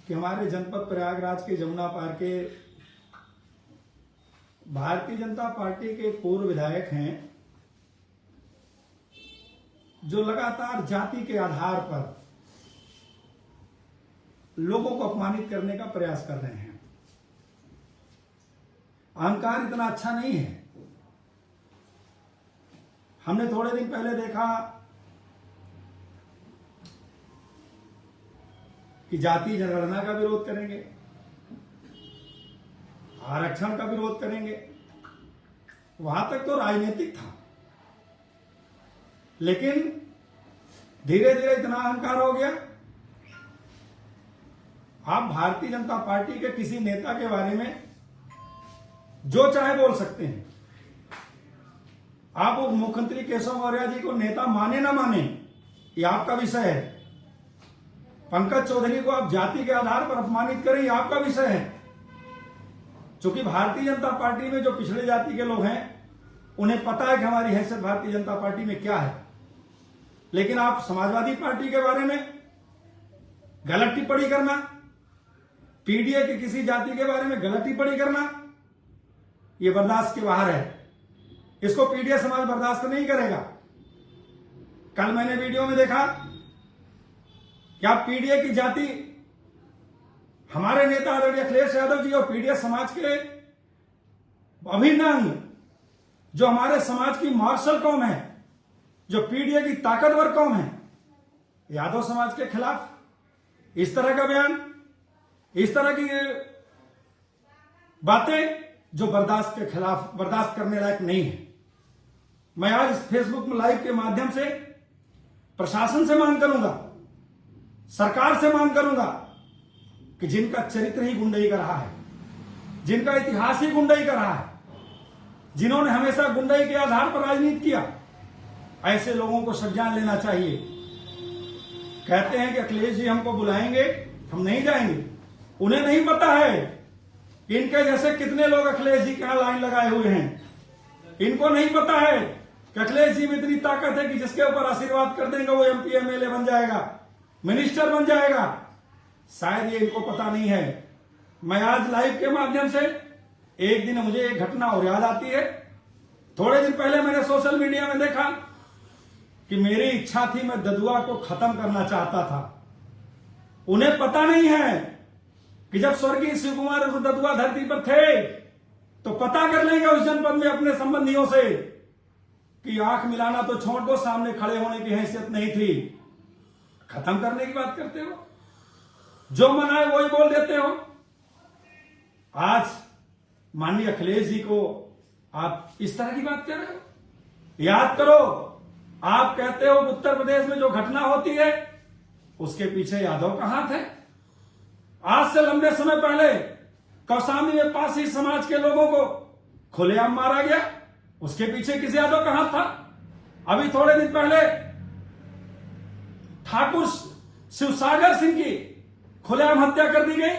कि हमारे जनपद प्रयागराज के जमुना पार के भारतीय जनता पार्टी के पूर्व विधायक हैं जो लगातार जाति के आधार पर लोगों को अपमानित करने का प्रयास कर रहे हैं। अहंकार इतना अच्छा नहीं है। हमने थोड़े दिन पहले देखा कि जातीय जनगणना का विरोध करेंगे, आरक्षण का विरोध करेंगे, वहां तक तो राजनीतिक था, लेकिन धीरे धीरे इतना अहंकार हो गया। आप भारतीय जनता पार्टी के किसी नेता के बारे में जो चाहे बोल सकते हैं। आप उप मुख्यमंत्री केशव मौर्य जी को नेता माने ना माने, ये आपका विषय है। पंकज चौधरी को आप जाति के आधार पर अपमानित करें, ये आपका विषय है। क्योंकि भारतीय जनता पार्टी में जो पिछड़े जाति के लोग हैं उन्हें पता है कि हमारी हैसियत भारतीय जनता पार्टी में क्या है। लेकिन आप समाजवादी पार्टी के बारे में गलत टिप्पणी करना, पीडीए की किसी जाति के बारे में गलत टिप्पणी करना, यह बर्दाश्त के बाहर है। इसको पीडीए समाज बर्दाश्त नहीं करेगा। कल मैंने वीडियो में देखा कि आप पीडीए की जाति, हमारे नेता आदरणीय अखिलेश यादव जी और पीडीए समाज के अभिन्न अंग, जो हमारे समाज की मार्शल कौम है, जो पीडीए की ताकतवर कौम है, यादव समाज के खिलाफ इस तरह का बयान, इस तरह की बातें जो बर्दाश्त करने लायक नहीं है। मैं आज इस फेसबुक लाइव के माध्यम से प्रशासन से मांग करूंगा, सरकार से मांग करूंगा कि जिनका चरित्र ही गुंडई का रहा है, जिनका इतिहास ही गुंडई का रहा है, जिन्होंने हमेशा गुंडई के आधार पर राजनीति किया, ऐसे लोगों को संज्ञान लेना चाहिए। कहते हैं कि अखिलेश जी हमको बुलाएंगे, हम नहीं जाएंगे। उन्हें नहीं पता है कि इनके जैसे कितने लोग अखिलेश जी के यहां लाइन लगाए हुए हैं। इनको नहीं पता है कि अखिलेश जी में इतनी ताकत है कि जिसके ऊपर आशीर्वाद कर देंगे वो एमपी एमएलए बन जाएगा, मिनिस्टर बन जाएगा। शायद ये इनको पता नहीं है। मैं आज लाइव के माध्यम से एक दिन मुझे एक घटना और याद आती है। थोड़े दिन पहले मैंने सोशल मीडिया में देखा कि मेरी इच्छा थी, मैं ददुआ को खत्म करना चाहता था। उन्हें पता नहीं है कि जब स्वर्गीय शिव कुमार ददुआ धरती पर थे तो पता कर लेंगे उस जनपद में अपने संबंधियों से कि आंख मिलाना तो छोड़ दो, सामने खड़े होने की हैसियत नहीं थी। खत्म करने की बात करते हो, जो मन आए वही बोल देते हो। आज माननीय अखिलेश जी को आप इस तरह की बात कर रहे हो। याद करो, आप कहते हो उत्तर प्रदेश में जो घटना होती है उसके पीछे यादव का हाथ है। आज से लंबे समय पहले कौशाम्बी में पासी समाज के लोगों को खुलेआम मारा गया, उसके पीछे किस यादव का हाथ था? अभी थोड़े दिन पहले ठाकुर शिवसागर सिंह की खुलेआम हत्या कर दी गई,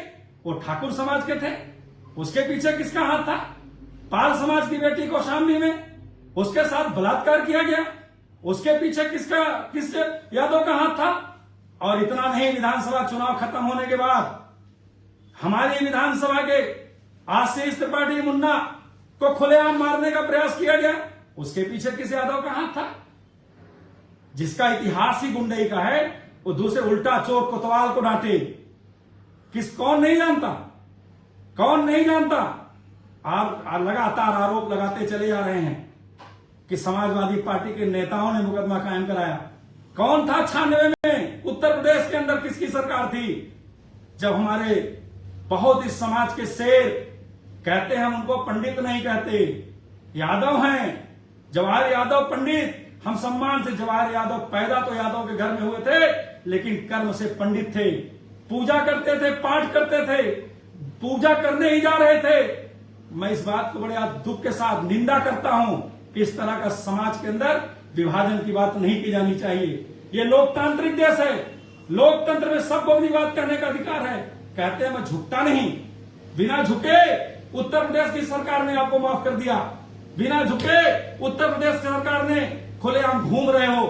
वो ठाकुर समाज के थे, उसके पीछे किसका हाथ था? पाल समाज की बेटी कौशाम्बी में उसके साथ बलात्कार किया गया, उसके पीछे किस यादव का हाथ था? और इतना नहीं, विधानसभा चुनाव खत्म होने के बाद हमारी विधानसभा के आशीष त्रिपाठी मुन्ना को खुलेआम मारने का प्रयास किया गया, उसके पीछे किस यादव का हाथ था? जिसका इतिहास ही गुंडई का है वो दूसरे उल्टा चोर कोतवाल को डांटे। कौन नहीं जानता? कौन नहीं जानता? आप लगातार आरोप लगाते चले जा रहे हैं कि समाजवादी पार्टी के नेताओं ने मुकदमा कायम कराया। कौन था 96 में? उत्तर प्रदेश के अंदर किसकी सरकार थी? जब हमारे बहुत इस समाज के शेर, कहते हैं हम उनको पंडित नहीं कहते, यादव हैं, जवाहर यादव पंडित। हम सम्मान से जवाहर यादव, पैदा तो यादव के घर में हुए थे लेकिन कर्म से पंडित थे। पूजा करते थे, पाठ करते थे, पूजा करने ही जा रहे थे। मैं इस बात को बड़े दुख के साथ निंदा करता हूं कि इस तरह का समाज के अंदर विभाजन की बात नहीं की जानी चाहिए। ये लोकतांत्रिक देश है, लोकतंत्र में सबको अपनी बात कहने का अधिकार है। कहते हैं मैं झुकता नहीं, बिना झुके उत्तर प्रदेश की सरकार ने आपको माफ कर दिया, बिना झुके उत्तर प्रदेश की सरकार ने खुलेआम घूम रहे हो।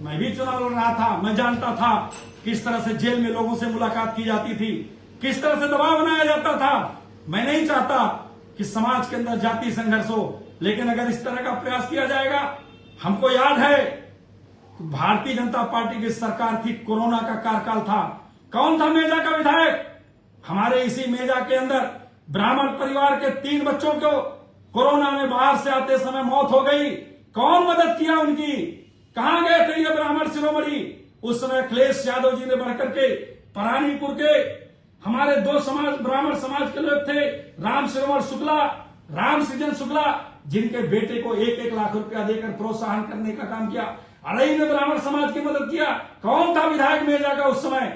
मैं भी चुनाव लड़ रहा था, मैं जानता था किस तरह से जेल में लोगों से मुलाकात की जाती थी, किस तरह से दबाव बनाया जाता था। मैं नहीं चाहता कि समाज के अंदर जाति संघर्ष हो, लेकिन अगर इस तरह का प्रयास किया जाएगा, हमको याद है भारतीय जनता पार्टी की सरकार थी, कोरोना का कार्यकाल था, कौन था मेजा का विधायक? हमारे इसी मेजा के अंदर ब्राह्मण परिवार के 3 बच्चों को कोरोना में बाहर से आते समय मौत हो गई। कौन मदद किया उनकी? कहां गए थे ये ब्राह्मण शिरोमणि? उस समय अखिलेश यादव जी ने बढ़कर के परानीपुर के हमारे 2 समाज ब्राह्मण समाज के लोग थे, राम शिरोमणि शुक्ला, राम सृजन शुक्ला, जिनके बेटे को 1-1 लाख रुपया देकर प्रोत्साहन करने का काम किया। अड़ई ने ब्राह्मण समाज की मदद किया। कौन था विधायक मेजा का उस समय?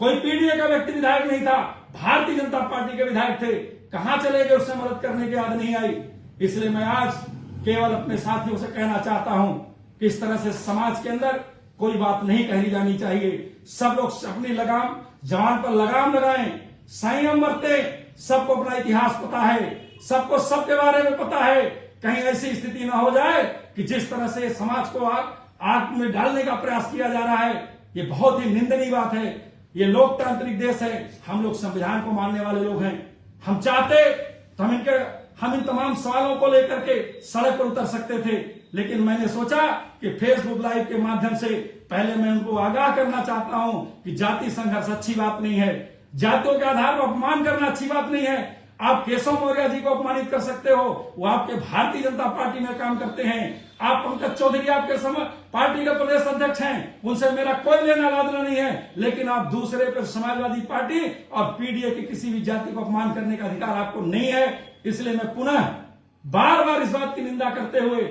कोई पीडीए का व्यक्ति विधायक नहीं था, भारतीय जनता पार्टी के विधायक थे। कहां चले गए? उससे मदद करने की याद नहीं आई। इसलिए मैं आज केवल अपने साथियों से कहना चाहता हूं कि इस तरह से समाज के अंदर कोई बात नहीं कही जानी चाहिए। सब लोग अपनी लगाम, जवान पर लगाम लगाएं, संयम बरतें। सबको अपना इतिहास पता है, सबको सबके बारे में पता है। कहीं ऐसी स्थिति ना हो जाए कि जिस तरह से समाज को आग में डालने का प्रयास किया जा रहा है, ये बहुत ही निंदनीय बात है। ये लोकतांत्रिक देश है, हम लोग संविधान को मानने वाले लोग हैं। हम चाहते तो हम इन तमाम सवालों को लेकर के सड़क पर उतर सकते थे, लेकिन मैंने सोचा कि फेसबुक लाइव के माध्यम से पहले मैं उनको आगाह करना चाहता हूं कि जाति संघर्ष अच्छी बात नहीं है, जातियों के आधार पर अपमान करना अच्छी बात नहीं है। आप केशव मौर्य जी को अपमानित कर सकते हो, वो आपके भारतीय जनता पार्टी में काम करते हैं। आप पंकज चौधरी आपके पार्टी के प्रदेश अध्यक्ष हैं, उनसे मेरा कोई लेना देना नहीं है, लेकिन आप दूसरे पर समाजवादी पार्टी और पीडीए की किसी भी जाति को अपमान करने का अधिकार आपको नहीं है। इसलिए मैं पुनः बार बार इस बात की निंदा करते हुए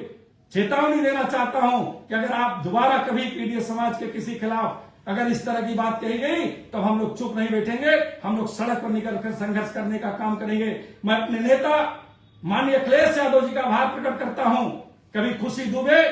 चेतावनी देना चाहता हूं कि अगर आप दोबारा कभी पीडीए समाज के किसी खिलाफ अगर इस तरह की बात कही गई तो हम लोग चुप नहीं बैठेंगे, हम लोग सड़क पर निकलकर संघर्ष करने का काम करेंगे। मैं अपने नेता माननीय अखिलेश यादव जी का आभार प्रकट करता हूं। कभी खुशी दुबे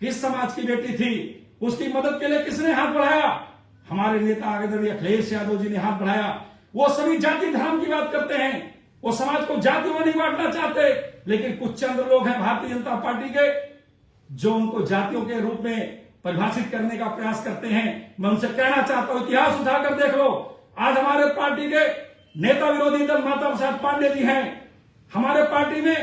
किस समाज की बेटी थी, उसकी मदद के लिए किसने हाथ बढ़ाया? हमारे नेता आदरणीय अखिलेश यादव जी ने हाथ बढ़ाया। वो सभी जाति धर्म की बात करते हैं, वो समाज को जातियों में नहीं बांटना चाहते, लेकिन कुछ चंद लोग हैं भारतीय जनता पार्टी के जो उनको जातियों के रूप में परिभाषित करने का प्रयास करते हैं। मैं उनसे कहना चाहता हूं, इतिहास उठाकर देख लो। आज हमारे पार्टी के नेता विरोधी दल माता प्रसाद पांडे जी हैं, हमारे पार्टी में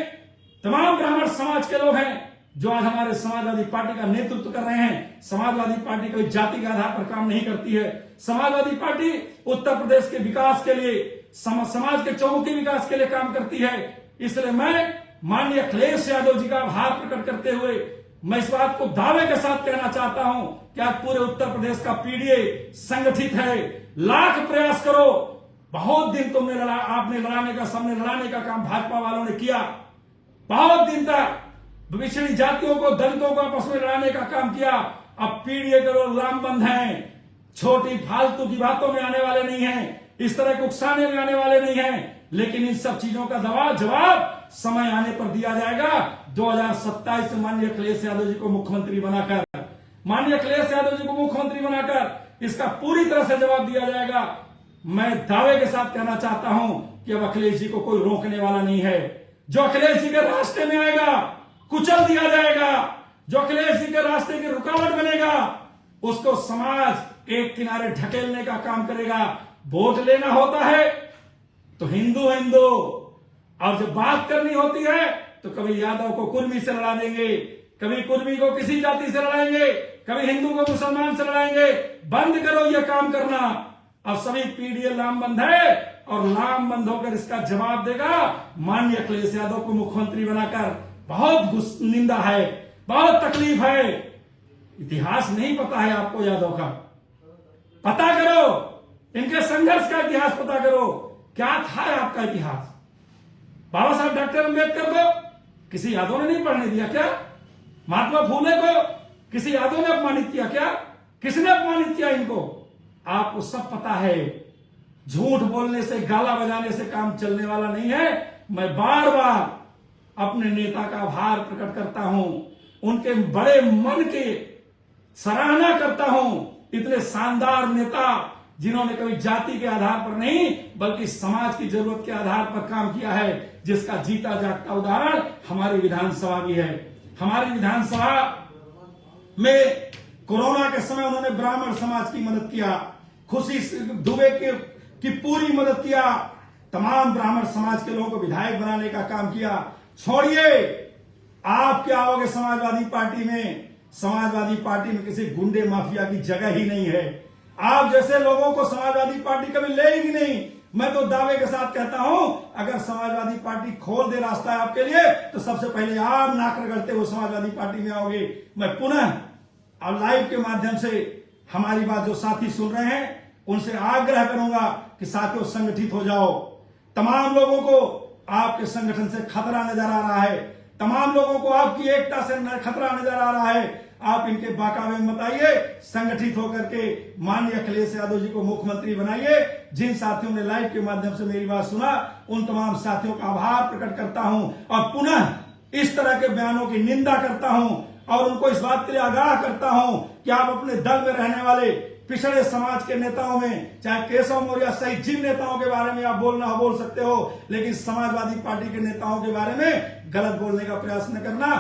तमाम ब्राह्मण समाज के लोग हैं जो आज हमारे समाजवादी पार्टी का नेतृत्व कर रहे हैं। समाजवादी पार्टी कोई जाति के आधार पर काम नहीं करती है। समाजवादी पार्टी उत्तर प्रदेश के विकास के लिए, समाज के चौमुखी विकास के लिए काम करती है। इसलिए मैं माननीय अखिलेश यादव जी का आभार प्रकट करते हुए मैं इस बात को दावे के साथ कहना चाहता हूं कि आज पूरे उत्तर प्रदेश का पीडीए संगठित है। लाख प्रयास करो, बहुत दिन तुमने आपने लड़ाने का काम भाजपा वालों ने किया। बहुत दिन तक पिछड़ी जातियों को, दलितों को आपस में लड़ाने का काम किया। अब पीडीए के लोग लामबंद हैं, छोटी फालतू की बातों में आने वाले नहीं हैं, इस तरह के उकसाने में आने वाले नहीं हैं। लेकिन इन सब चीजों का जवाब समय आने पर दिया जाएगा। 2027 में माननीय अखिलेश यादव जी को मुख्यमंत्री बनाकर इसका पूरी तरह से जवाब दिया जाएगा। मैं दावे के साथ कहना चाहता हूं कि अब अखिलेश जी को कोई रोकने वाला नहीं है। जो अखिलेश जी के रास्ते में आएगा कुचल दिया जाएगा, जो अखिलेश जी के रास्ते की रुकावट बनेगा उसको समाज एक किनारे ढकेलने का काम करेगा। वोट लेना होता है तो हिंदू और जब बात करनी होती है तो कभी यादव को कुर्मी से लड़ा देंगे, कभी कुर्मी को किसी जाति से लड़ाएंगे, कभी हिंदू को मुसलमान से लड़ाएंगे। बंद करो ये काम करना। अब सभी पीडीए लामबंद है और लामबंद होकर इसका जवाब देगा माननीय अखिलेश यादव को मुख्यमंत्री बनाकर। बहुत निंदा है, बहुत तकलीफ है। इतिहास नहीं पता है आपको यादव का, पता करो, इनके संघर्ष का इतिहास पता करो। क्या था आपका इतिहास? बाबा साहब डॉक्टर अम्बेडकर को किसी यादव ने नहीं पढ़ने दिया क्या? महात्मा फूले को किसी यादव ने अपमानित किया क्या? किसने अपमानित किया इनको? आपको सब पता है। झूठ बोलने से, गाला बजाने से काम चलने वाला नहीं है। मैं बार बार अपने नेता का आभार प्रकट करता हूं, उनके बड़े मन के सराहना करता हूं। इतने शानदार नेता जिन्होंने कभी जाति के आधार पर नहीं बल्कि समाज की जरूरत के आधार पर काम किया है, जिसका जीता जागता उदाहरण हमारी विधानसभा भी है। हमारी विधानसभा में कोरोना के समय उन्होंने ब्राह्मण समाज की मदद किया। खुशी दुबे की पूरी मदद किया, तमाम ब्राह्मण समाज के लोगों को विधायक बनाने का काम किया। छोड़िए, आप क्या होगे समाजवादी पार्टी में? समाजवादी पार्टी में किसी गुंडे माफिया की जगह ही नहीं है। आप जैसे लोगों को समाजवादी पार्टी कभी लेगी नहीं। मैं तो दावे के साथ कहता हूं, अगर समाजवादी पार्टी खोल दे रास्ता है आपके लिए, तो सबसे पहले आप नाक रगड़ते हुए समाजवादी पार्टी में आओगे। मैं पुनः अब लाइव के माध्यम से हमारी बात जो साथी सुन रहे हैं उनसे आग्रह करूंगा कि साथियों संगठित हो जाओ। तमाम लोगों को आपके संगठन से खतरा नजर आ रहा है, तमाम लोगों को आपकी एकता से खतरा नजर आ रहा है। आप इनके बाकावे मत आइए, संगठित होकर के माननीय अखिलेश यादव जी को मुख्यमंत्री बनाइए। जिन साथियों ने लाइव के माध्यम से मेरी बात सुना, उन तमाम साथियों का आभार प्रकट करता हूं और पुनः इस तरह के बयानों की निंदा करता हूं और उनको इस बात के लिए आगाह करता हूं कि आप अपने दल में रहने वाले पिछड़े समाज के नेताओं में, चाहे केशव मौर्य सहित जिन नेताओं के बारे में आप बोल सकते हो, लेकिन समाजवादी पार्टी के नेताओं के बारे में गलत बोलने का प्रयास न करना।